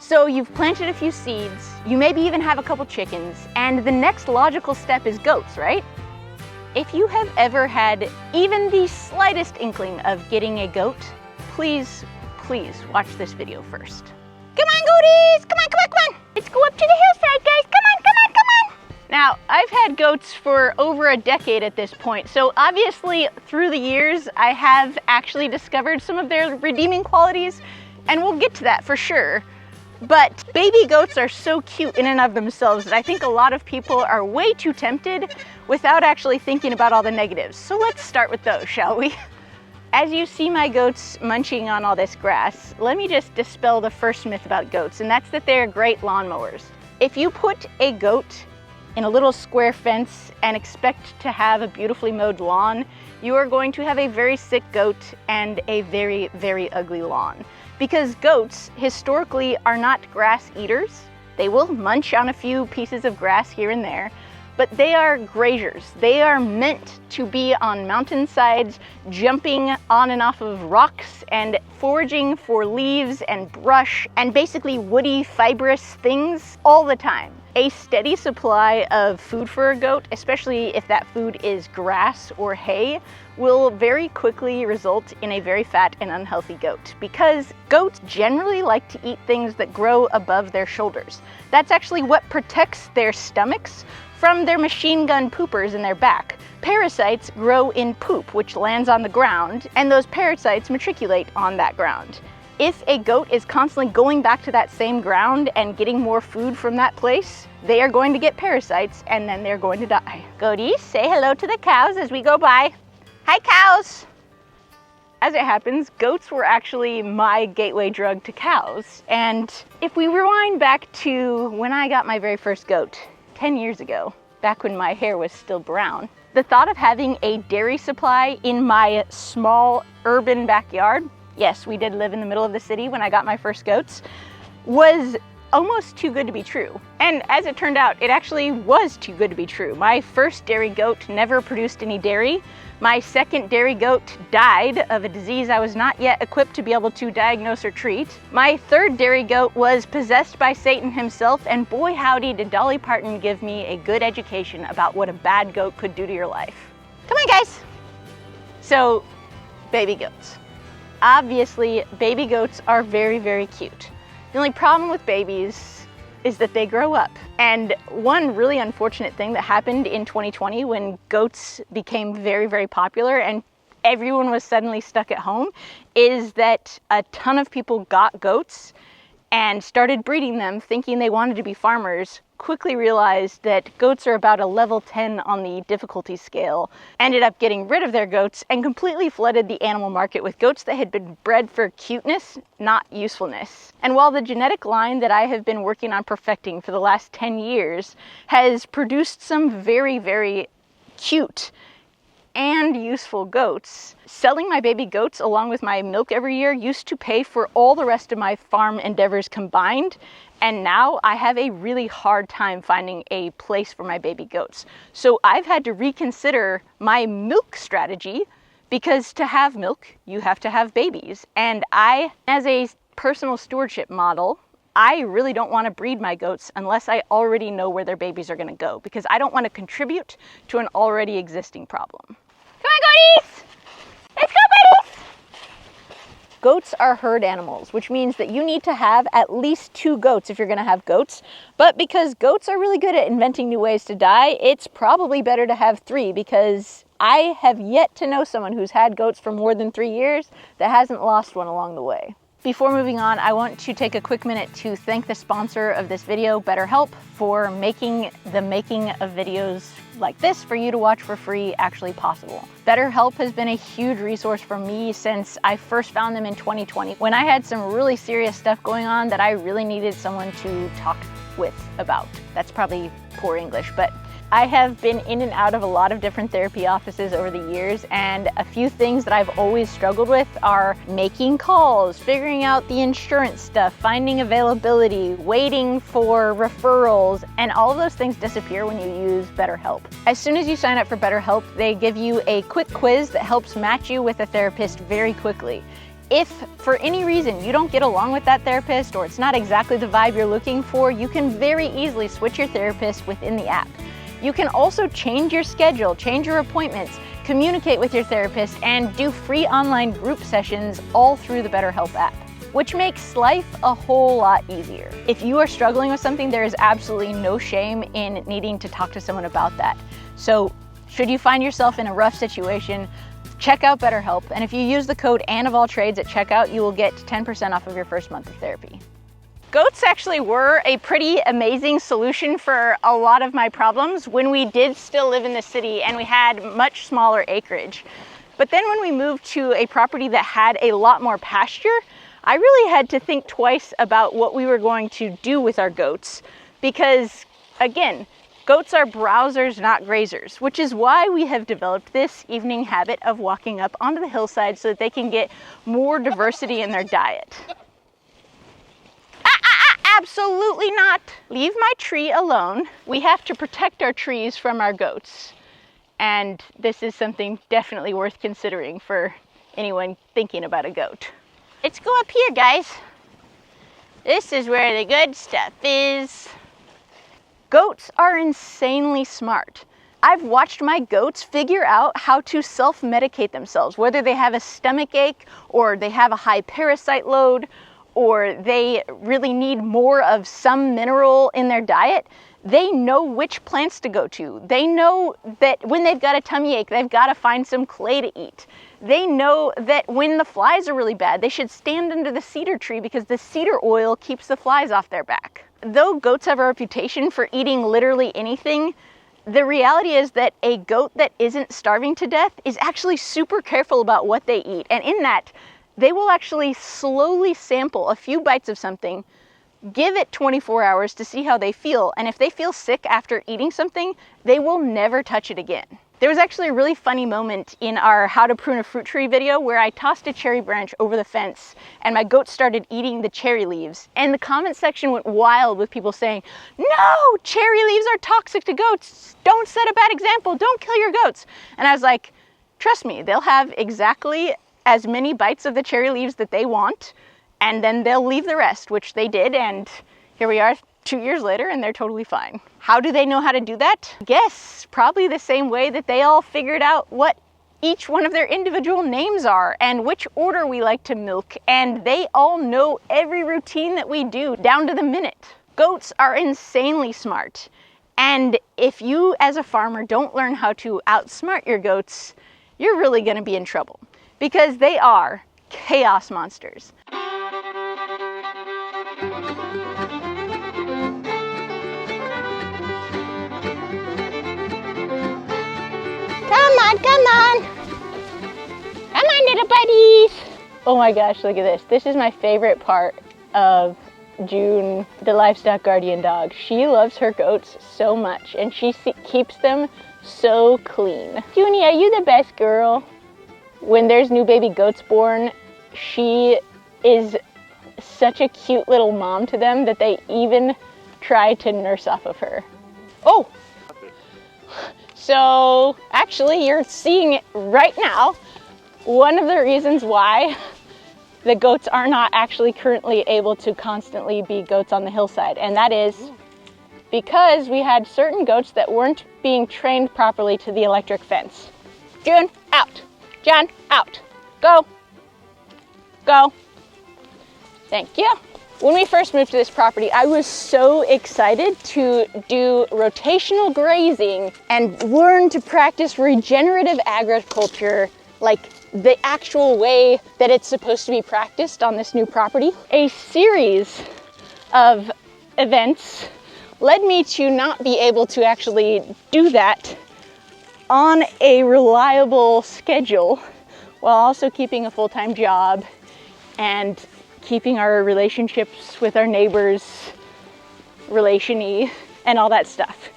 So you've planted a few seeds, you maybe even have a couple chickens, and the next logical step is goats, right? If you have ever had even the slightest inkling of getting a goat, please watch this video first. Come on, goaties! Come on! Let's go up to the hillside, guys! Come on! Now, I've had goats for over a decade at this point, so obviously through the years, I have actually discovered some of their redeeming qualities, and we'll get to that for sure. But baby goats are so cute in and of themselves that I think a lot of people are way too tempted without actually thinking about all the negatives. So let's start with those, shall we? As you see my goats munching on all this grass, let me just dispel the first myth about goats, and that's that they're great lawnmowers. If you put a goat in a little square fence and expect to have a beautifully mowed lawn, you are going to have a very sick goat and a very, very ugly lawn. Because goats historically are not grass eaters. They will munch on a few pieces of grass here and there, but they are grazers. They are meant to be on mountainsides, jumping on and off of rocks and foraging for leaves and brush and basically woody, fibrous things all the time. A steady supply of food for a goat, especially if that food is grass or hay, will very quickly result in a very fat and unhealthy goat, because goats generally like to eat things that grow above their shoulders. That's actually what protects their stomachs from their machine gun poopers in their back. Parasites grow in poop, which lands on the ground, and those parasites matriculate on that ground. If a goat is constantly going back to that same ground and getting more food from that place, they are going to get parasites and then they're going to die. Goaties, say hello to the cows as we go by. Hi, cows! As it happens, goats were actually my gateway drug to cows. And if we rewind back to when I got my very first goat, 10 years ago, back when my hair was still brown, the thought of having a dairy supply in my small urban backyard, yes, we did live in the middle of the city when I got my first goats, was almost too good to be true. And as it turned out, it actually was too good to be true. My first dairy goat never produced any dairy. My second dairy goat died of a disease I was not yet equipped to be able to diagnose or treat. My third dairy goat was possessed by Satan himself, and boy howdy did Dolly Parton give me a good education about what a bad goat could do to your life. Come on, guys! So, baby goats. Obviously, baby goats are very, very cute. The only problem with babies is that they grow up. And one really unfortunate thing that happened in 2020 when goats became very, very popular and everyone was suddenly stuck at home is that a ton of people got goats and started breeding them thinking they wanted to be farmers, quickly realized that goats are about a level 10 on the difficulty scale, ended up getting rid of their goats and completely flooded the animal market with goats that had been bred for cuteness, not usefulness. And while the genetic line that I have been working on perfecting for the last 10 years has produced some very, very cute and useful goats, selling my baby goats along with my milk every year used to pay for all the rest of my farm endeavors combined. And now I have a really hard time finding a place for my baby goats. So I've had to reconsider my milk strategy, because to have milk, you have to have babies. And I, as a personal stewardship model, I really don't want to breed my goats unless I already know where their babies are going to go, because I don't want to contribute to an already existing problem. Come on, goaties! Let's go, buddies! Goats are herd animals, which means that you need to have at least 2 goats if you're going to have goats. But because goats are really good at inventing new ways to die, it's probably better to have 3, because I have yet to know someone who's had goats for more than 3 years that hasn't lost one along the way. Before moving on, I want to take a quick minute to thank the sponsor of this video, BetterHelp, for making the making of videos like this for you to watch for free actually possible. BetterHelp has been a huge resource for me since I first found them in 2020, when I had some really serious stuff going on that I really needed someone to talk with about. That's probably poor English, but I have been in and out of a lot of different therapy offices over the years, and a few things that I've always struggled with are making calls, figuring out the insurance stuff, finding availability, waiting for referrals, and all of those things disappear when you use BetterHelp. As soon as you sign up for BetterHelp, they give you a quick quiz that helps match you with a therapist very quickly. If for any reason you don't get along with that therapist or it's not exactly the vibe you're looking for, you can very easily switch your therapist within the app. You can also change your schedule, change your appointments, communicate with your therapist, and do free online group sessions all through the BetterHelp app, which makes life a whole lot easier. If you are struggling with something, there is absolutely no shame in needing to talk to someone about that. So should you find yourself in a rough situation, check out BetterHelp, and if you use the code ANNOFALLTRADES at checkout, you will get 10% off of your first month of therapy. Goats actually were a pretty amazing solution for a lot of my problems when we did still live in the city and we had much smaller acreage. But then when we moved to a property that had a lot more pasture, I really had to think twice about what we were going to do with our goats because, again, goats are browsers, not grazers, which is why we have developed this evening habit of walking up onto the hillside so that they can get more diversity in their diet. Absolutely not. Leave my tree alone. We have to protect our trees from our goats. And this is something definitely worth considering for anyone thinking about a goat. Let's go up here, guys. This is where the good stuff is. Goats are insanely smart. I've watched my goats figure out how to self-medicate themselves, whether they have a stomach ache or they have a high parasite load or they really need more of some mineral in their diet. They know which plants to go to. They know that when they've got a tummy ache, they've got to find some clay to eat. They know that when the flies are really bad, they should stand under the cedar tree because the cedar oil keeps the flies off their back. Though goats have a reputation for eating literally anything, the reality is that a goat that isn't starving to death is actually super careful about what they eat. And in that, they will actually slowly sample a few bites of something, give it 24 hours to see how they feel, and if they feel sick after eating something, they will never touch it again. There was actually a really funny moment in our How to Prune a Fruit Tree video where I tossed a cherry branch over the fence and my goat started eating the cherry leaves. And the comment section went wild with people saying, "No, cherry leaves are toxic to goats. Don't set a bad example. Don't kill your goats." And I was like, trust me, they'll have exactly as many bites of the cherry leaves that they want, and then they'll leave the rest, which they did, and here we are 2 years later and they're totally fine. How do they know how to do that? Guess probably the same way that they all figured out what each one of their individual names are and which order we like to milk, and they all know every routine that we do down to the minute. Goats are insanely smart, and if you as a farmer don't learn how to outsmart your goats, you're really going to be in trouble because they are chaos monsters. Come on. Come on, little buddies. Oh my gosh, look at this. This is my favorite part of June, the livestock guardian dog. She loves her goats so much and she keeps them so clean. Junie, are you the best girl? When there's new baby goats born, she is such a cute little mom to them that they even try to nurse off of her. Oh! So actually you're seeing it right now. One of the reasons why the goats are not actually currently able to constantly be goats on the hillside, and that is because we had certain goats that weren't being trained properly to the electric fence. June, out. John, out. Go. Go. Thank you. When we first moved to this property, I was so excited to do rotational grazing and learn to practice regenerative agriculture, like the actual way that it's supposed to be practiced on this new property. A series of events led me to not be able to actually do that on a reliable schedule while also keeping a full-time job and keeping our relationships with our neighbors relation-y and all that stuff.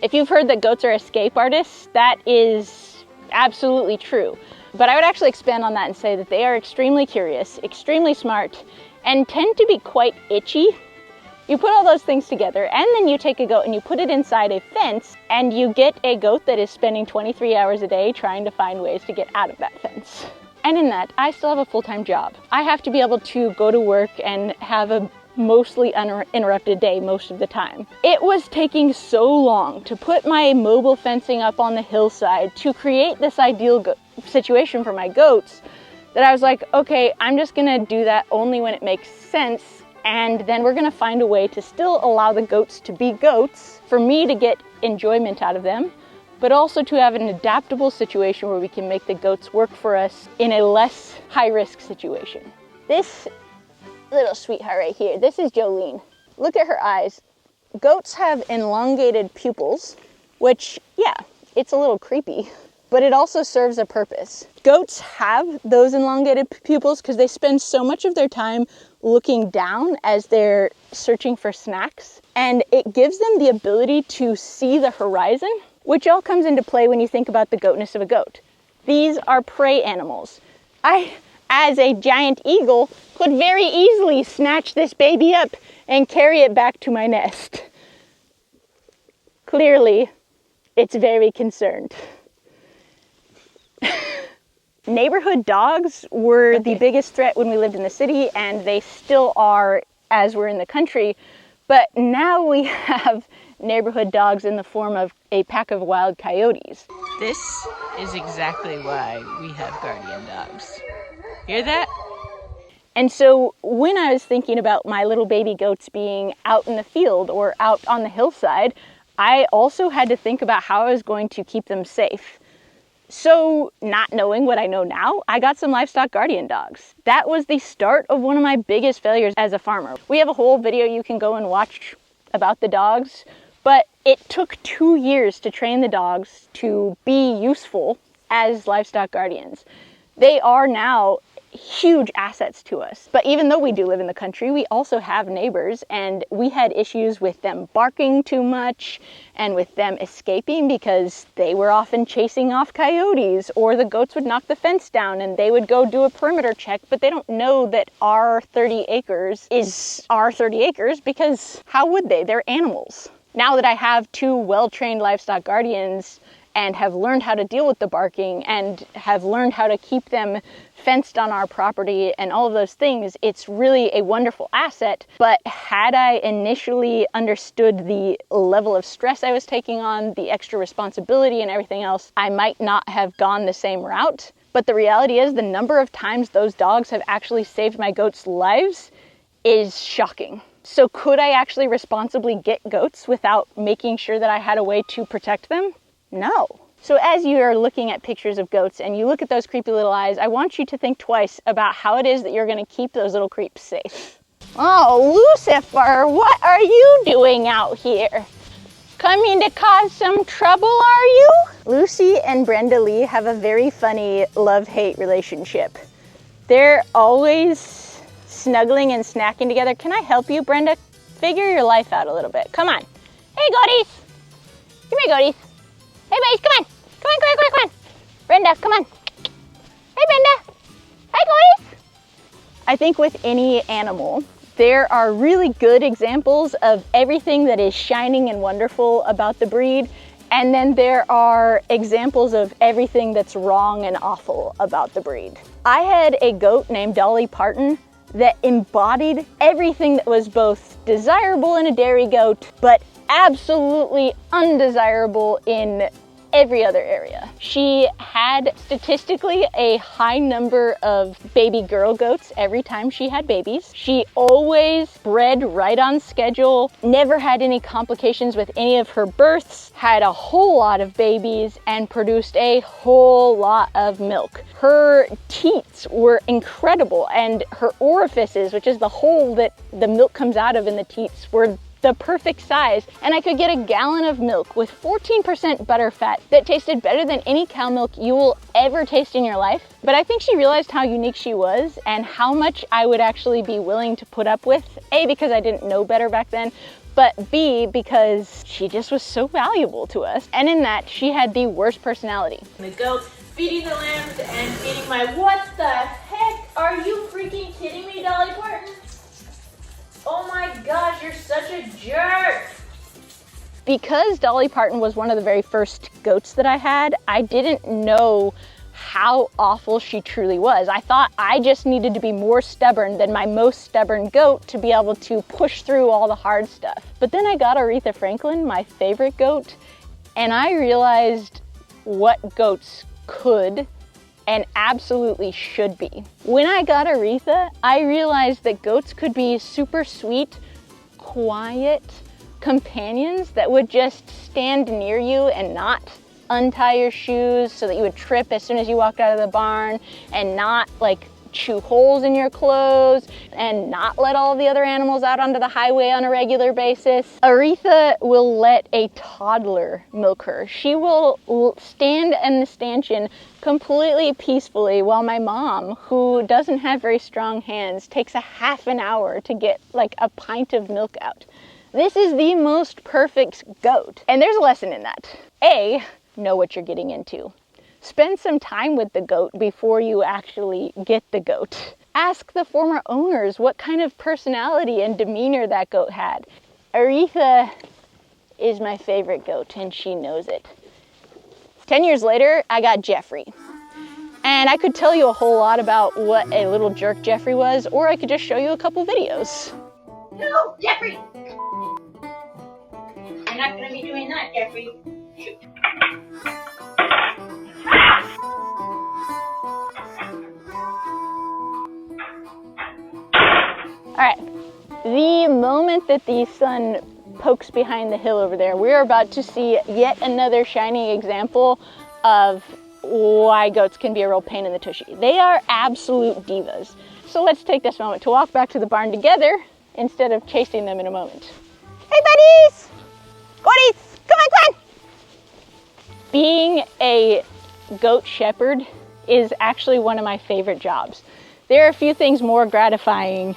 If you've heard that goats are escape artists, that is absolutely true. But I would actually expand on that and say that they are extremely curious, extremely smart, and tend to be quite itchy. You put all those things together and then you take a goat and you put it inside a fence and you get a goat that is spending 23 hours a day trying to find ways to get out of that fence. And in that, I still have a full-time job. I have to be able to go to work and have a mostly uninterrupted day most of the time. It was taking so long to put my mobile fencing up on the hillside to create this ideal situation for my goats that I was like, okay, I'm just gonna do that only when it makes sense, and then we're gonna find a way to still allow the goats to be goats, for me to get enjoyment out of them, but also to have an adaptable situation where we can make the goats work for us in a less high-risk situation. This little sweetheart right here, this is Jolene. Look at her eyes. Goats have elongated pupils, which, yeah, it's a little creepy, but it also serves a purpose. Goats have those elongated pupils because they spend so much of their time looking down as they're searching for snacks, and it gives them the ability to see the horizon, which all comes into play when you think about the goatness of a goat. These are prey animals. I, as a giant eagle, could very easily snatch this baby up and carry it back to my nest. Clearly, it's very concerned. Neighborhood dogs were the biggest threat when we lived in the city, and they still are as we're in the country, but now we have neighborhood dogs in the form of a pack of wild coyotes. This is exactly why we have guardian dogs. Hear that? And so when I was thinking about my little baby goats being out in the field or out on the hillside, I also had to think about how I was going to keep them safe. So, not knowing what I know now, I got some livestock guardian dogs. That was the start of one of my biggest failures as a farmer. We have a whole video you can go and watch about the dogs, but it took 2 years to train the dogs to be useful as livestock guardians. They are now huge assets to us. But even though we do live in the country, we also have neighbors, and we had issues with them barking too much and with them escaping because they were often chasing off coyotes, or the goats would knock the fence down and they would go do a perimeter check, but they don't know that our 30 acres is our 30 acres because how would they? They're animals. Now that I have 2 well-trained livestock guardians and have learned how to deal with the barking and have learned how to keep them fenced on our property and all of those things, it's really a wonderful asset. But had I initially understood the level of stress I was taking on, the extra responsibility and everything else, I might not have gone the same route. But the reality is the number of times those dogs have actually saved my goats' lives is shocking. So could I actually responsibly get goats without making sure that I had a way to protect them? No. So as you are looking at pictures of goats and you look at those creepy little eyes, I want you to think twice about how it is that you're going to keep those little creeps safe. Oh, Lucifer, what are you doing out here? Coming to cause some trouble, are you? Lucy and Brenda Lee have a very funny love-hate relationship. They're always snuggling and snacking together. Can I help you, Brenda? Figure your life out a little bit. Come on. Hey, goaties. Come here, goaties. Hey, buddies, come on. Come on, come on, come on, come on. Brenda, come on. Hey, Brenda. Hi, goaties. I think with any animal, there are really good examples of everything that is shining and wonderful about the breed, and then there are examples of everything that's wrong and awful about the breed. I had a goat named Dolly Parton that embodied everything that was both desirable in a dairy goat, but absolutely undesirable in every other area. She had statistically a high number of baby girl goats every time she had babies. She always bred right on schedule, never had any complications with any of her births, had a whole lot of babies, and produced a whole lot of milk. Her teats were incredible, and her orifices, which is the hole that the milk comes out of in the teats, were the perfect size, and I could get a gallon of milk with 14% butter fat that tasted better than any cow milk you will ever taste in your life. But I think she realized how unique she was and how much I would actually be willing to put up with, A, because I didn't know better back then, but B, because she just was so valuable to us. And in that, she had the worst personality. The goats feeding the lambs and feeding my, what the heck? Are you freaking kidding me, Dolly Parton? Oh my gosh, you're such a jerk! Because Dolly Parton was one of the very first goats that I had, I didn't know how awful she truly was. I thought I just needed to be more stubborn than my most stubborn goat to be able to push through all the hard stuff. But then I got Aretha Franklin, my favorite goat, and I realized what goats could and absolutely should be. When I got Aretha, I realized that goats could be super sweet, quiet companions that would just stand near you and not untie your shoes so that you would trip as soon as you walked out of the barn, and not like chew holes in your clothes, and not let all the other animals out onto the highway on a regular basis. Aretha will let a toddler milk her. She will stand in the stanchion completely peacefully while my mom, who doesn't have very strong hands, takes a half an hour to get like a pint of milk out. This is the most perfect goat. And there's a lesson in that. A, know what you're getting into. Spend some time with the goat before you actually get the goat. Ask the former owners what kind of personality and demeanor that goat had. Aretha is my favorite goat, and she knows it. 10 years later, I got Jeffrey. And I could tell you a whole lot about what a little jerk Jeffrey was, or I could just show you a couple videos. No, Jeffrey! I'm not gonna be doing that, Jeffrey. Shoot. All right, the moment that the sun pokes behind the hill over there, we're about to see yet another shining example of why goats can be a real pain in the tushy. They are absolute divas. So let's take this moment to walk back to the barn together instead of chasing them in a moment. Hey buddies! Goaties! Come on, come on! Being a goat shepherd is actually one of my favorite jobs. There are a few things more gratifying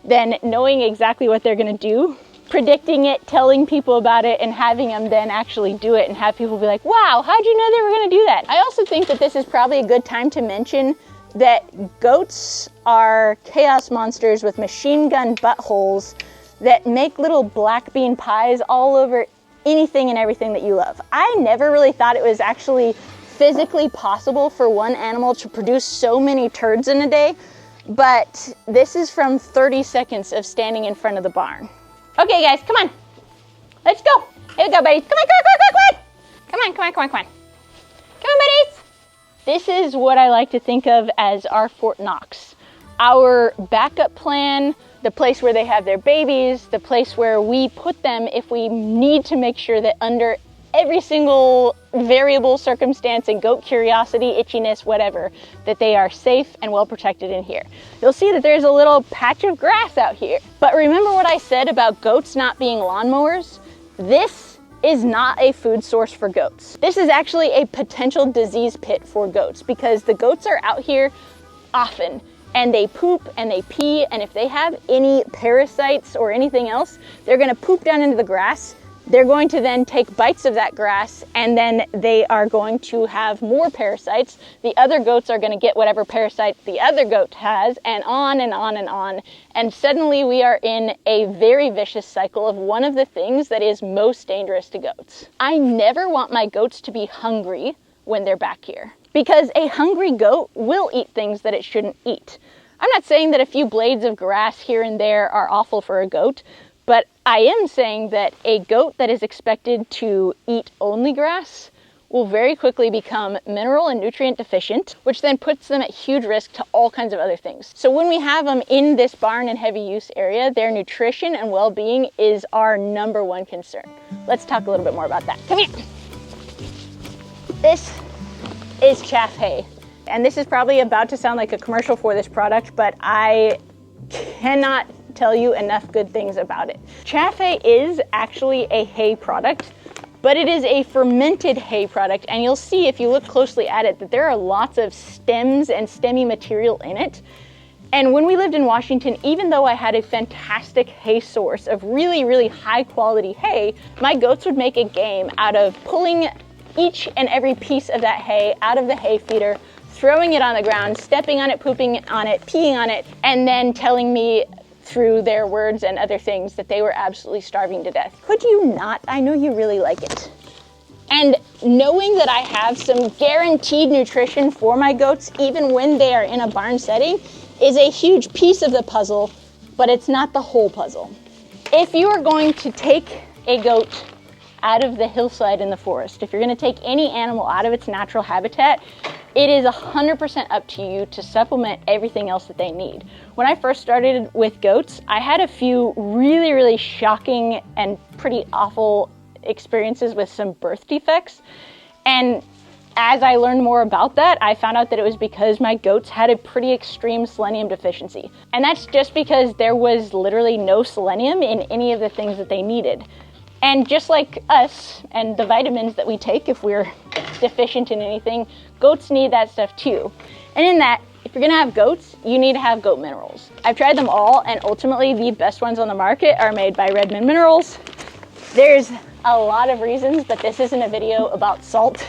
than knowing exactly what they're gonna do, predicting it, telling people about it, and having them then actually do it and have people be like, wow, how'd you know they were gonna do that? I also think that this is probably a good time to mention that goats are chaos monsters with machine gun buttholes that make little black bean pies all over anything and everything that you love. I never really thought it was actually physically possible for one animal to produce so many turds in a day, but this is from 30 seconds of standing in front of the barn. Okay guys, come on. Let's go. Here we go, buddies. Come on, come on, come on, come on. Come on, come on, come on, come on. Come on, buddies. This is what I like to think of as our Fort Knox. Our backup plan, the place where they have their babies, the place where we put them if we need to make sure that under every single variable circumstance and goat curiosity, itchiness, whatever, that they are safe and well protected in here. You'll see that there's a little patch of grass out here. But remember what I said about goats not being lawnmowers? This is not a food source for goats. This is actually a potential disease pit for goats because the goats are out here often and they poop and they pee, and if they have any parasites or anything else, they're gonna poop down into the grass. They're going to then take bites of that grass, and then they are going to have more parasites. The other goats are going to get whatever parasite the other goat has, and on and on and on. And suddenly we are in a very vicious cycle of one of the things that is most dangerous to goats. I never want my goats to be hungry when they're back here, because a hungry goat will eat things that it shouldn't eat. I'm not saying that a few blades of grass here and there are awful for a goat, but I am saying that a goat that is expected to eat only grass will very quickly become mineral and nutrient deficient, which then puts them at huge risk to all kinds of other things. So when we have them in this barn and heavy use area, their nutrition and well-being is our #1 concern. Let's talk a little bit more about that. Come here. This is chaff hay. And this is probably about to sound like a commercial for this product, but I cannot tell you enough good things about it. Chaff hay is actually a hay product, but it is a fermented hay product, and you'll see if you look closely at it that there are lots of stems and stemmy material in it. And when we lived in Washington, even though I had a fantastic hay source of really, really high quality hay, my goats would make a game out of pulling each and every piece of that hay out of the hay feeder, throwing it on the ground, stepping on it, pooping on it, peeing on it, and then telling me through their words and other things that they were absolutely starving to death. Could you not? I know you really like it. And knowing that I have some guaranteed nutrition for my goats, even when they are in a barn setting, is a huge piece of the puzzle, but it's not the whole puzzle. If you are going to take a goat out of the hillside in the forest, if you're going to take any animal out of its natural habitat, it is 100% up to you to supplement everything else that they need. When I first started with goats, I had a few really, really shocking and pretty awful experiences with some birth defects. And as I learned more about that, I found out that it was because my goats had a pretty extreme selenium deficiency. And that's just because there was literally no selenium in any of the things that they needed. And just like us and the vitamins that we take, if we're deficient in anything, goats need that stuff too. And in that, if you're gonna have goats, you need to have goat minerals. I've tried them all, and ultimately the best ones on the market are made by Redmond Minerals. There's a lot of reasons, but this isn't a video about salt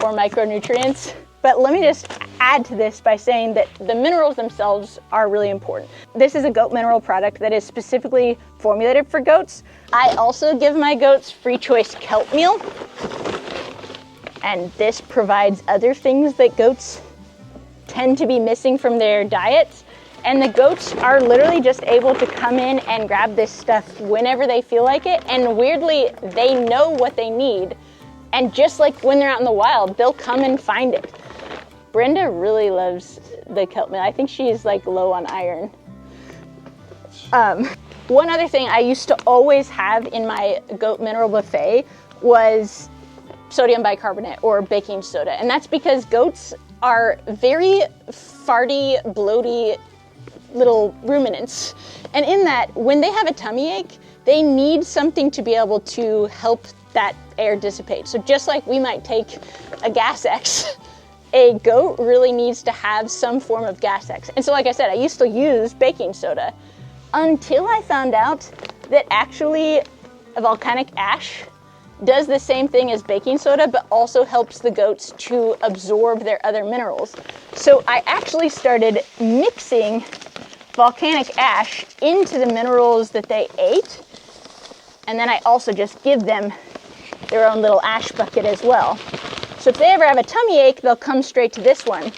or micronutrients. But let me just add to this by saying that the minerals themselves are really important. This is a goat mineral product that is specifically formulated for goats. I also give my goats free choice kelp meal. And this provides other things that goats tend to be missing from their diets. And the goats are literally just able to come in and grab this stuff whenever they feel like it. And weirdly, they know what they need. And just like when they're out in the wild, they'll come and find it. Brenda really loves the kelp meal. I think she's like low on iron. One other thing I used to always have in my goat mineral buffet was sodium bicarbonate or baking soda. And that's because goats are very farty, bloaty little ruminants. And in that, when they have a tummy ache, they need something to be able to help that air dissipate. So just like we might take a gas X, a goat really needs to have some form of gas X. And so like I said, I used to use baking soda until I found out that actually volcanic ash does the same thing as baking soda, but also helps the goats to absorb their other minerals. So I actually started mixing volcanic ash into the minerals that they ate. And then I also just give them their own little ash bucket as well. So if they ever have a tummy ache, they'll come straight to this one.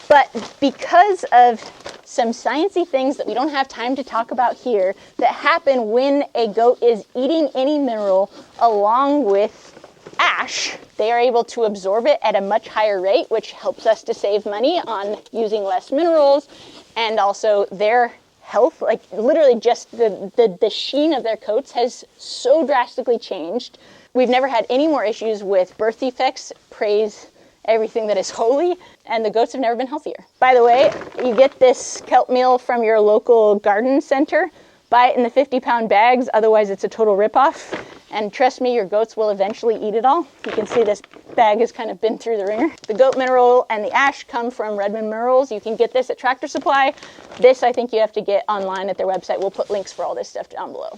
But because of some sciencey things that we don't have time to talk about here that happen when a goat is eating any mineral along with ash, they are able to absorb it at a much higher rate, which helps us to save money on using less minerals, and also their health, like literally just the sheen of their coats has so drastically changed. We've never had any more issues with birth defects, praise everything that is holy, and the goats have never been healthier. By the way, you get this kelp meal from your local garden center. Buy it in the 50-pound bags, otherwise it's a total ripoff. And trust me, your goats will eventually eat it all. You can see this bag has kind of been through the ringer. The goat mineral and the ash come from Redmond Minerals. You can get this at Tractor Supply. This I think you have to get online at their website. We'll put links for all this stuff down below.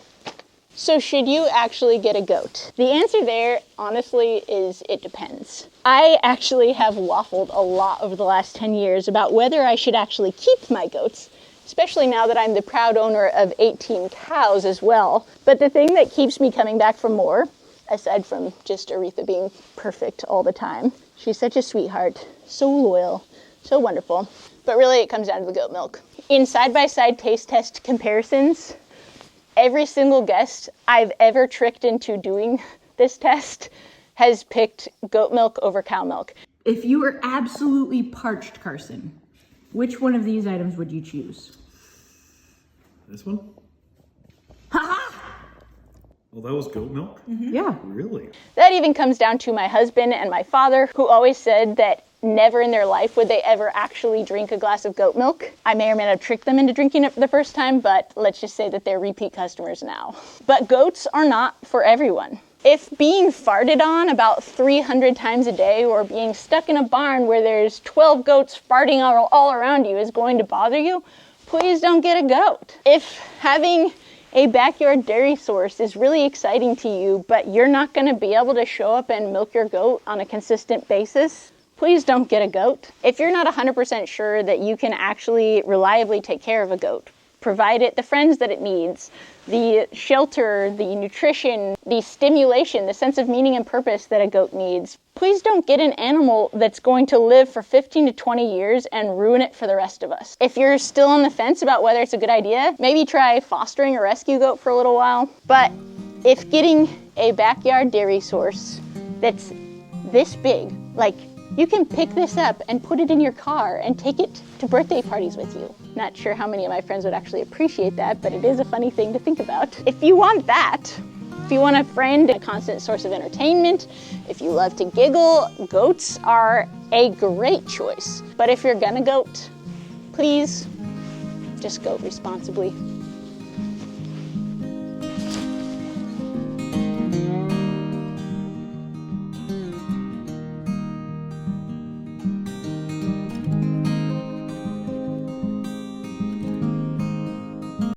So should you actually get a goat? The answer there, honestly, is it depends. I actually have waffled a lot over the last 10 years about whether I should actually keep my goats, especially now that I'm the proud owner of 18 cows as well. But the thing that keeps me coming back for more, aside from just Aretha being perfect all the time, she's such a sweetheart, so loyal, so wonderful. But really it comes down to the goat milk. In side-by-side taste test comparisons, every single guest I've ever tricked into doing this test has picked goat milk over cow milk. If you were absolutely parched, Carson, which one of these items would you choose? This one? Ha-ha! Well, that was goat milk? Mm-hmm. Yeah. Really? That even comes down to my husband and my father, who always said that never in their life would they ever actually drink a glass of goat milk. I may or may not have tricked them into drinking it for the first time, but let's just say that they're repeat customers now. But goats are not for everyone. If being farted on about 300 times a day or being stuck in a barn where there's 12 goats farting all around you is going to bother you, please don't get a goat. If having a backyard dairy source is really exciting to you, but you're not going to be able to show up and milk your goat on a consistent basis, please don't get a goat. If you're not 100% sure that you can actually reliably take care of a goat, provide it the friends that it needs, the shelter, the nutrition, the stimulation, the sense of meaning and purpose that a goat needs. Please don't get an animal that's going to live for 15 to 20 years and ruin it for the rest of us. If you're still on the fence about whether it's a good idea, maybe try fostering a rescue goat for a little while. But if getting a backyard dairy source that's this big, like, you can pick this up and put it in your car and take it to birthday parties with you. Not sure how many of my friends would actually appreciate that, but it is a funny thing to think about. If you want that, if you want a friend, a constant source of entertainment, if you love to giggle, goats are a great choice. But if you're gonna goat, please just goat responsibly.